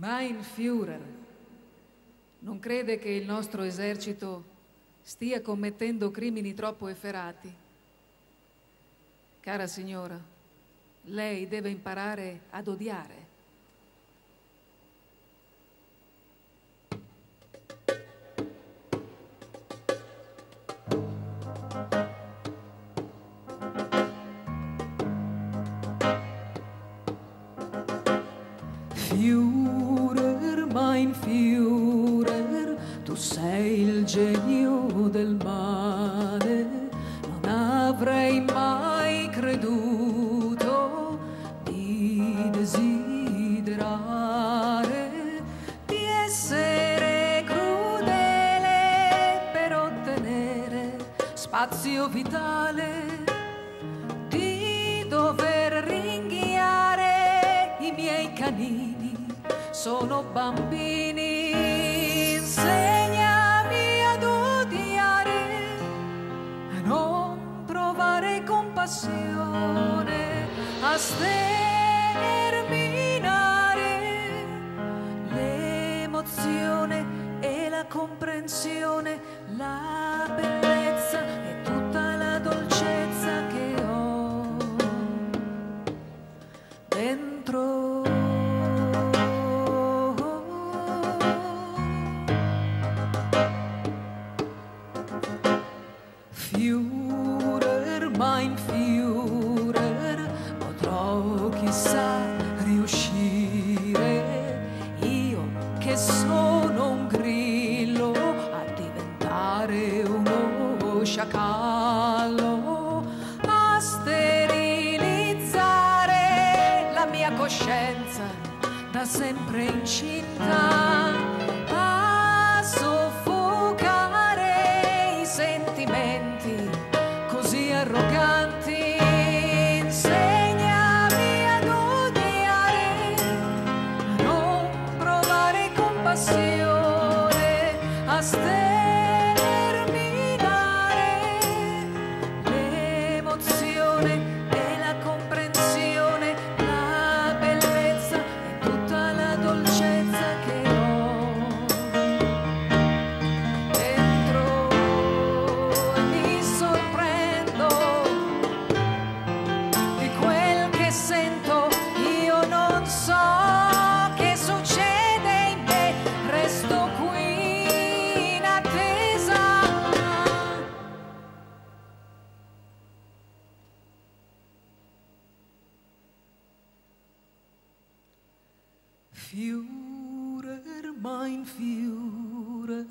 Mein Führer, non crede che il nostro esercito stia commettendo crimini troppo efferati? Cara signora, lei deve imparare ad odiare. Führer, mein Führer, tu sei il genio del male, non avrei mai creduto di desiderare di essere crudele per ottenere spazio vitale, di dover ringhiare i miei canini. Sono bambini, insegnami ad odiare, a non provare compassione, a sterminare l'emozione e la comprensione, la bellezza e tutta la dolcezza che ho dentro. Führer, mein Führer, potrò chissà riuscire, io che sono un grillo, a diventare uno sciacallo, a sterilizzare la mia coscienza da sempre incinta, a soffocare i sentimenti così arroganti. Insegnami ad odiare, a non provare compassione, a sterminare l'emozione e la comprensione, la bellezza e tutta la dolcezza che ho dentro. E mi sorprendo di quel che sento, io non so che succede in me, resto qui in attesa. Führer, mein Führer,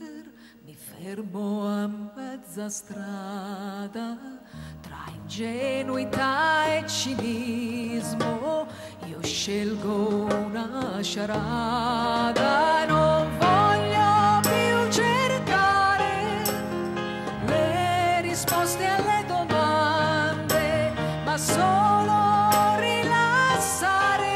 mi fermo a mezza strada, tra ingenuità e cinismo, io scelgo una sciarada, non voglio più cercare le risposte alle domande, ma solo rilassare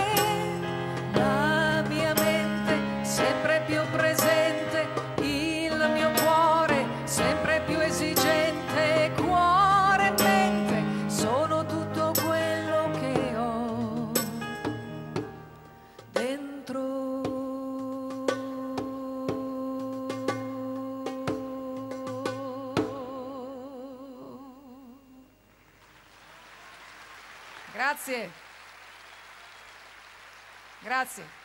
la mia mente, sempre più presente, il mio cuore sempre più esigente. Cuore e mente sono tutto quello che ho dentro. Grazie. Grazie.